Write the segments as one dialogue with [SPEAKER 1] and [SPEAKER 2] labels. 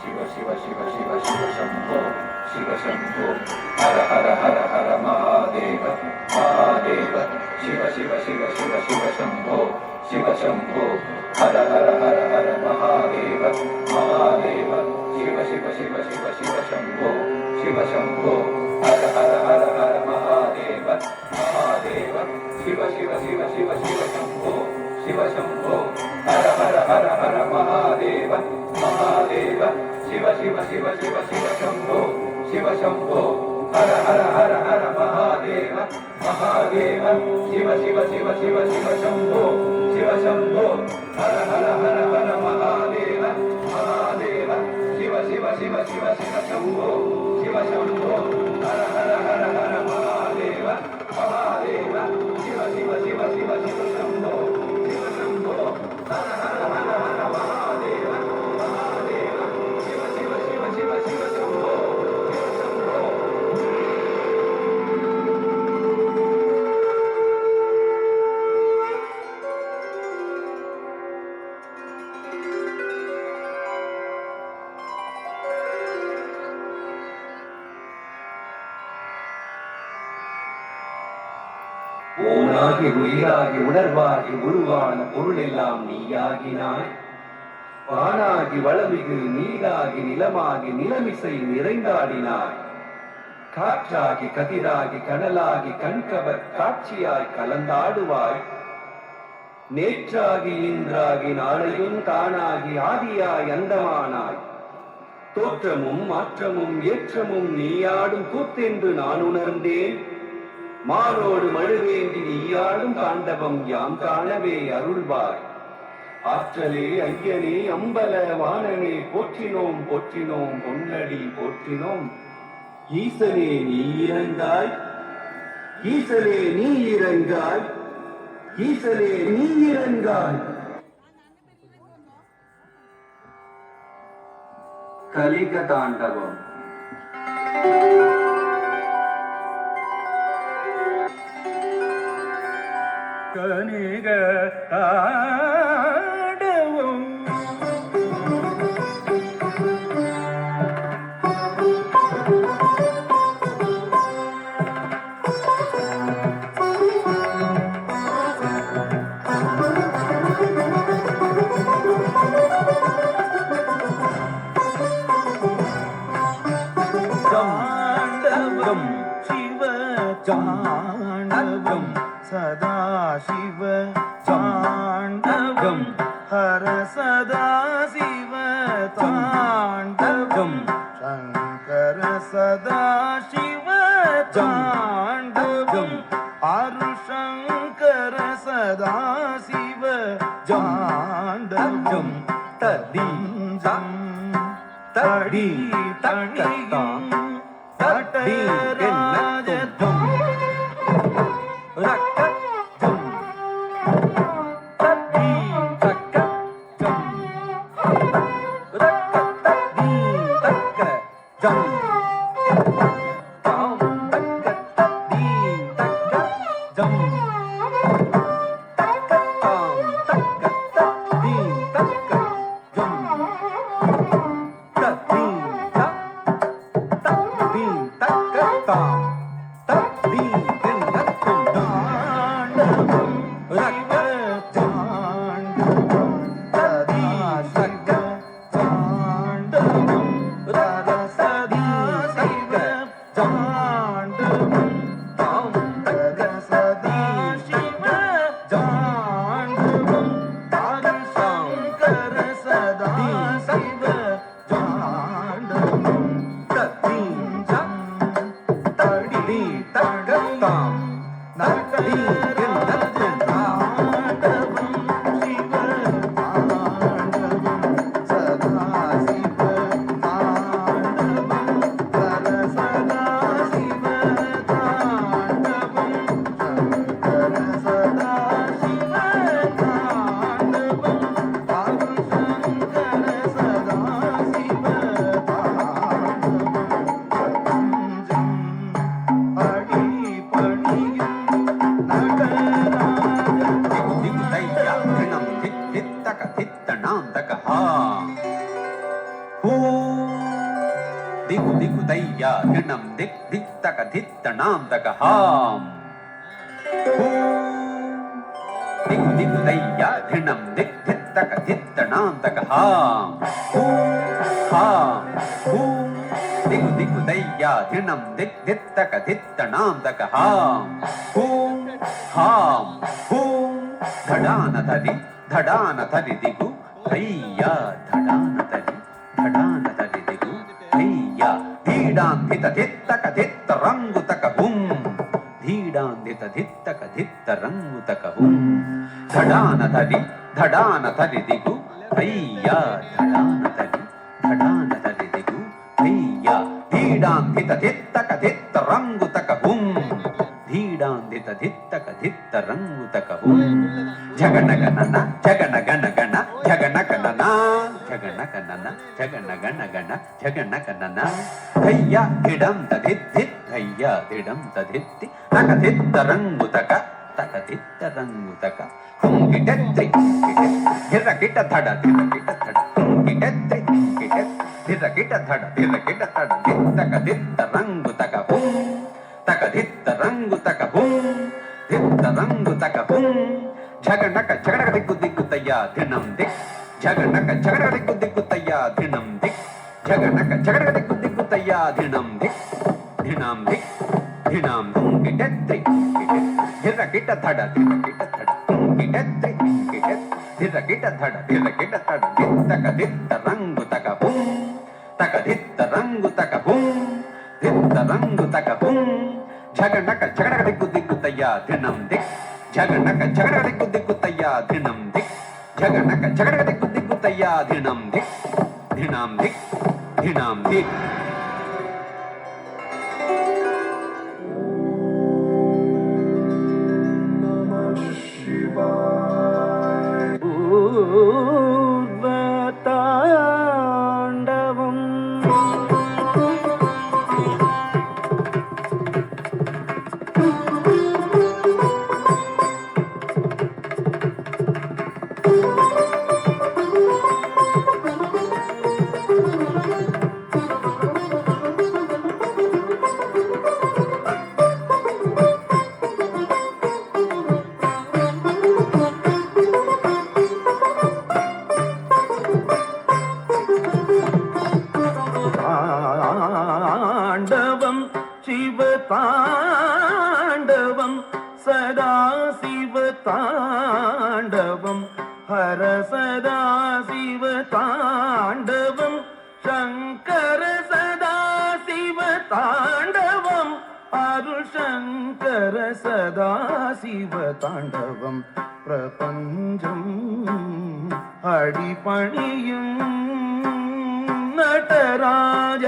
[SPEAKER 1] शिव शिव शिव शिव शिव शंभो शिव शंभो हर हर हर हर महादेव महादेव शिव शिव शिव शिव शिव शंभो शिव शंभो हर हर हर हर महादेव महादेव शिव शिव शिव शिव शिव शंभो शिव शंभो हर हर हर हर महादेव महादेव शिव शिव शिव शिव शिव शंभो शिव शंभो हर हर हर हर महादेव महादेव शिव शिव शिव शिव शिव शंभो शिव शंभो हर हर हर हर महादेव महादेव शिव शिव शिव शिव शिव शंभो शिव शंभो हर हर हर हर महादेव महादेव शिव शिव शिव शिव शिव शंभो शिव शंभो हर हर हर हर महादेव महादेव शिव शिव शिव शिव शिव शंभो शिव शंभो हर हर हर हर महादेव महादेव शिव शिव शिव शिव शिव शंभो शिव शंभो ஊனாகி உயிராகி உணர்வாகி உருவான பொருளெல்லாம் நீயாகினாய். வானாகி வளமிகு நீராகி நிலமாகி நிலமிசை நிறைந்தாடினாய். காற்றாகி கதிராகி கடலாகி கண்கவர் காட்சியாய் கலந்தாடுவாய். நேற்றாகி இன்றாகி நாளையும் தானாகி ஆதியாய் அந்தமானாய். தோற்றமும் மாற்றமும் ஏற்றமும் நீயாடும் கூத்தென்று நான் உணர்ந்தேன். மானோடு மழுவேந்தி நீயாடும் தாண்டவம் யாம் காணவே அருள்வாய். ஆற்றலே ஐயனே அம்பல வாணனே போற்றினோம் போற்றினோம் பொன்னடி போற்றினோம். ஈசனே நீ இறங்காய் ஈசனே நீ இறங்காய் ஈசனே நீ இறங்காய். கலிக தாண்டவம்.
[SPEAKER 2] கலிக தாண்டவம் தாண்டவம் சிவ தாண்டவம் சதா சிவ தாண்டவம் ஹர சதா சிவ தாண்டவம் சங்கர சதா சிவ தாண்டவம் அருஷங்கர சதா சிவ தாண்டவம் ததீஞ்சம் தடி தணியும் தடராஜதம்
[SPEAKER 3] దిగు దిగు దయ్యా దిణం దిక్ దిక్ తక దిత్తణాం తక హాం దిగు దిగు దయ్యా దిణం దిక్ దిక్ తక దిత్తణాం తక హాం దిగు దిగు దయ్యా దిణం దిక్ దిక్ తక దిత్తణాం తక హాం ధడాన ధరి దిగు దయ్యా ధడాన ధరి దిగు దయ్యా ధీడాంధిత ధిత్తక ధిత్త రంగు తక హుం ధీడాంధిత ధిత్తక ధిత్త రంగు తక హుం ధడాన ధరి దిగు దయ్యా ధడాన ధరి దిగు దయ్యా ధీడాంధిత ధిత్తక ధిత్త రంగు తక హుం ధీడాంధిత ధిత్తక ధిత్త రంగు తక హుం జగనగనన జగనగనగన జగనగనన జగనగనన జగనగనగన జగనగనన దయ్యా ధిడం తదిద్ధి దయ్యా ధిడం తదిద్ధి తక ధిత్త రంగు తక ధిత్త రంగు తక కుంగిటెత్రి ధిరకిట ధడ ధిరకిట ధడ కుంగిటెత్రి ధిరకిట ధడ ధిరకిట ధడ ధిత్తక ధిత్త రంగు తక హుం తక ధిత్త రంగు తక హుం ధిత్త రంగు తక హుం జగనక జగనక దిక్కు దిక్కుతయ్యా ధినం దిక్ జగనక జగనక దిక్కు దిక్కుతయ్యా ధినం దిక్ జగనక జగనక దిక్కు దిక్కుతయ్యా ధినం దిక్ ధినం దిక్ ధినం కుంగిటెత్రి ధిరకిట ధడ ధిరకిట ధడ కుంగిటెత్రి ధిరకిట ధడ ధిరకిట ధడ ధిత్తక ధిత్త రంగు తక హుం తక ధిత్త రంగు తక హుం ధిత్త రంగు తక హుం జగనక జగనక దిక్కు దిక్కుతయ్యా ధినం దిక్ జగనక జగనక దిక్కు దిక్కుతయ్యా ధినం దిక్ జగనక జగనక దిక్కు దిక్కుతయ్యా ధినం దిక్ ధినం దిక్ ధినం దిక్
[SPEAKER 2] ఊర్వతాండవం தாண்டவம் சிவதாண்டவம் சதா சிவதாண்டவம் ஹர சதா சிவதாண்டவம் சங்கர சதா சிவதாண்டவம் அருள் சங்கர சதா சிவதாண்டவம் பிரபஞ்சம் அடிபணியும் நடராஜ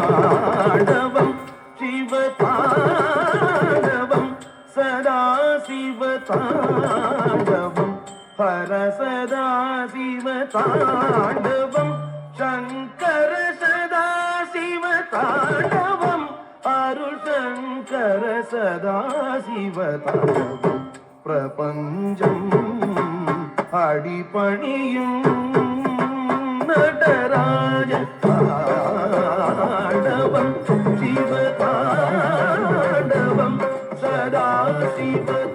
[SPEAKER 2] தாண்டவம் சிவதாண்டவம் சதா சிவதாண்டவம் ஹர சதா சிவதாண்டவம் சங்கர சதா சிவதாண்டவம் அருள் சங்கர சதா சிவதாண்டவம் பிரபஞ்சம் அடிபணியும் நடராஜ தாண்டவம் சிவதாண்டவம் சதா சிவதாண்டவம்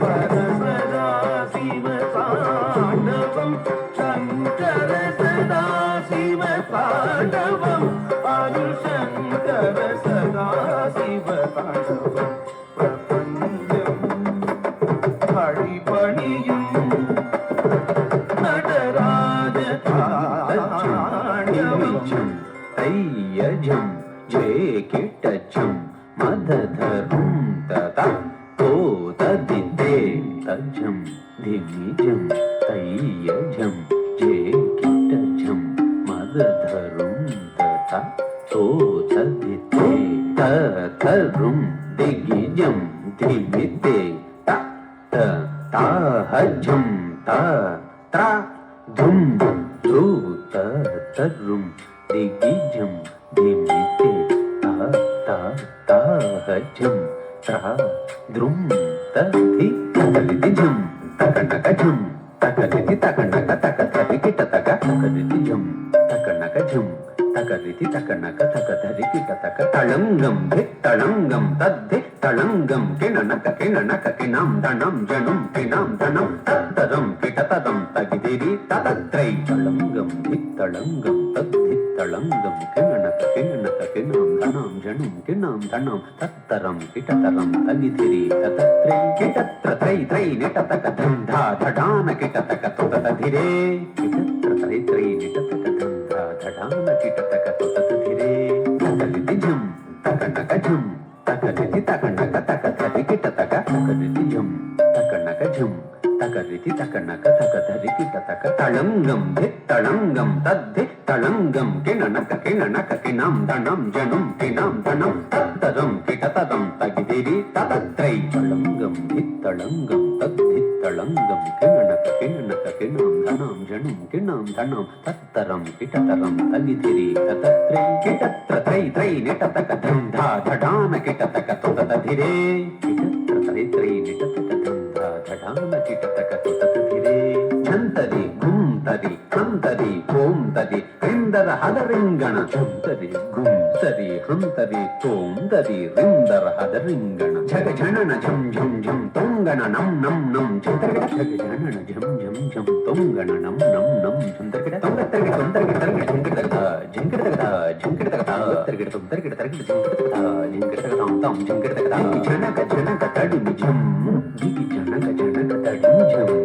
[SPEAKER 2] பர சதா சிவதாண்டவம் சங்கர சதா சிவதாண்டவம் அருள் சங்கர சதா சிவதாண்டவம் பிரபஞ்சம் அடிபணியும் நடராஜ தாண்டவம்
[SPEAKER 3] தையஜம் ஜேகிட்டஜம் மததரும் ததா தோததிதே தஜம் திமிஜம் தையஜம் ஜேகிட்டஜம் மத
[SPEAKER 2] தகதரும் தத தோ ததிதே ததரும் திகிஜம் திமிதே த த தாஹஜம் த த்ர தும் து ததரும் திகிஜம் திமிதே த த தாஹஜம் த்ர தும் ததி தகதிஜம் தகனகஜம் தகதிதி தகனக தகதரிகிட்ட தக தகதிஜம் தகனகஜம் தகதிதி தகனக தகதரிகிட்ட தக தளங்கம் தித்தளங்கம் தத்தி தளங்கம் கிணனக கிணனக கிணம் தனம் ஜனும் கிணம் தனம் தத்தரம் கிட்டதம் தகிதிரி ததத்ரை தளங்கம் தித்தளங்கம் தத்தி தளங்கம் கிணனக கிணனக கிணம் தனம் ஜனும் கிணம் தனம் தத்தரம் கிட்டதரம் தகிதிரி ததத்ரை கிட்டத்ர த்ரை த்ரை நிட்டதக தந்தா தடான கிட்டதக தததிரே கிட்டத்ர த்ரை த்ரை நிட்டதக தந்தா தடான கிட்டதக தததிரே தகதிஜம் தகனகஜம் தகதிதி தகனக தகதரி கிட்டதக தகதிஜம் தகனகஜம் தகதிதி தகனக தகதரி கிட்டதக தளங்கம் தித்தளங்கம் தத்தி தளங்கம் கிணனக கிணனக கிணம் தனம் ஜனும் கிணம் தனம் தத்தரம் கிட்டதம் தகிதிரி ததத்ரை தளங்கம் தித்தளங்கம் தத்தி தளங்கம் கிணனக கிணனக கிணம் தனம் ஜனும் கிணம் தனம் தத்தரம் கிட்டதரம் தகிதிரி ததத்ரை கிட்டத்ர த்ரை த்ரை நிட்டதக தந்தா தடான கிட்டதக தததிரே கிட்டத்ர த்ரை த்ரை நிட்டதக தந்தா தடான கிட்டதக தததிரே சந்தரி கும் தரி ஹந்தரி ஓம் தரி ரிந்தர ஹதரிங்கண சந்தரி கும் தரி ஹந்தரி தோம் தரி ரிந்தர ஹதரிங்கண ஜக ஜனன ஜம் ஜம் ஜம் தொங்கண நம் நம் நம் சந்தர்கட ஜக ஜனன ஜம் ஜம் ஜம் தொங்கண நம் நம் நம் சந்தர்கட தொங்கத்தர்கட தொந்தர்கட தர்கட ஜங்கடதகதா ஜங்கடதகதா ஜங்கடதகதா தர்கட தொந்தர்கட தர்கட ஜங்கடதகதா ஜங்கடதகதா தாம் ஜங்கடதகதா ஜனக ஜனக தடி ஜம் ஜிகி ஜனக ஜனக தடி ஜம்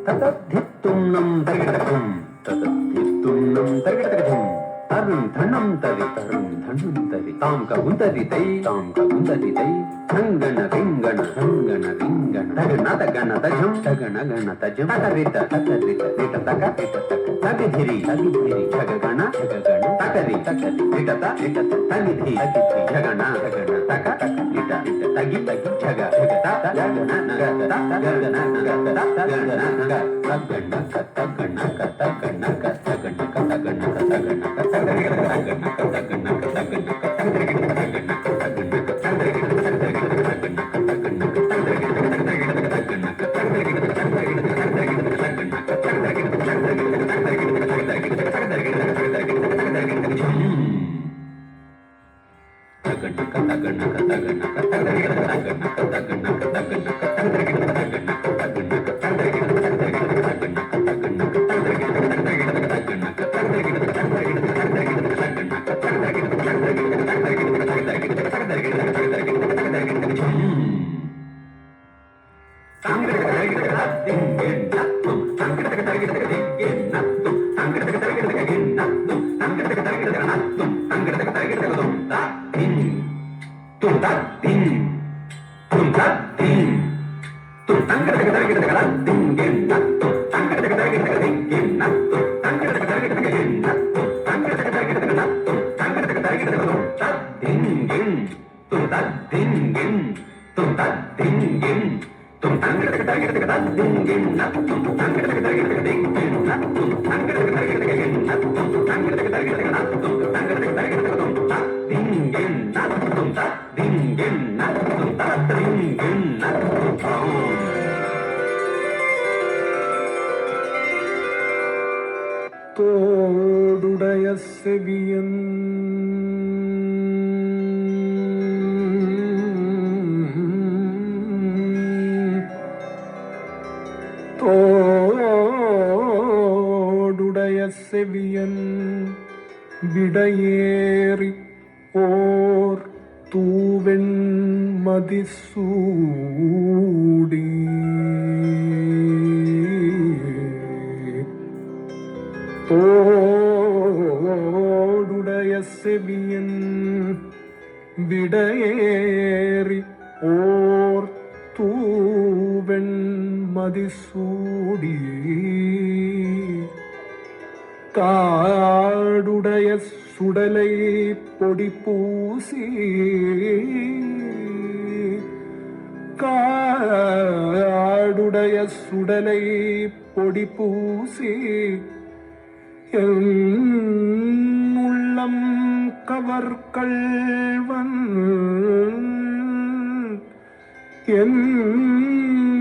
[SPEAKER 2] தததித்தும் நம் தர்கடதகம் தததித்தும் நம் தர்கடதகம் தரும் தனம் தரி தரும் தனம் தரி தாம் ககுந்தரி தை தாம் ககுந்தரி தை சங்கன ரிங்கண சங்கன ரிங்கண தகன தகன தஜம் தகன கன தஜம் தகரித தகரித நிட தக நிட தக தகிதிரி தகிதிரி ஜககண ஜககண தகரி தகரி நிடத நிடத தகிதி தகிதி ஜகண ஜகண தக தக நிட நிட தகி தகி ஜக ஜகத ஜகண நக தகண நக தகண நக தகண தகண தகண தகண தகண
[SPEAKER 4] தோடுடைய செவியன் தோடுடைய செவியன் விடையேறி ஓர் தூவெண் மதிசூடி தோடுடைய செவியன் விடையேறி ஓர் தூவெண் மதிசூடி காடுடைய சுடலை பொடி பூசி காடுடைய சுடலை பொடி பூசி என் உள்ளம் கவர்கள்வன் என்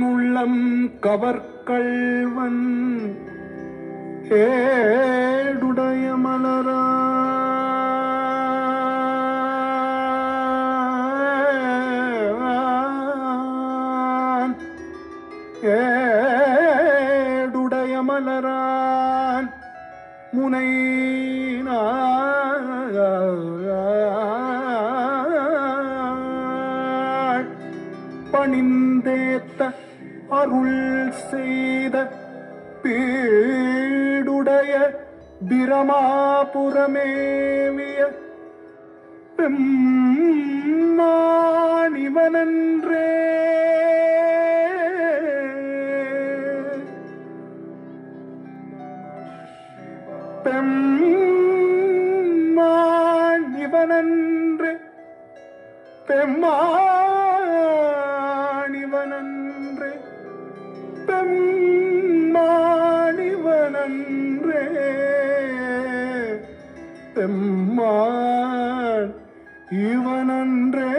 [SPEAKER 4] உள்ளம் கவர்கள்வன் ஏடுடைய மலரான் ஏடுடைய மலரான் முனை பணிந்தேத்த அருள் செய்த பீடுடைய பிரமாபுரமேவிய பெம்மானிவனன்றே பெம்மானிவனன்றே பெம்மானிவனன்றே பெம்மானிவனன்றே பெம்மான் இவனன்றே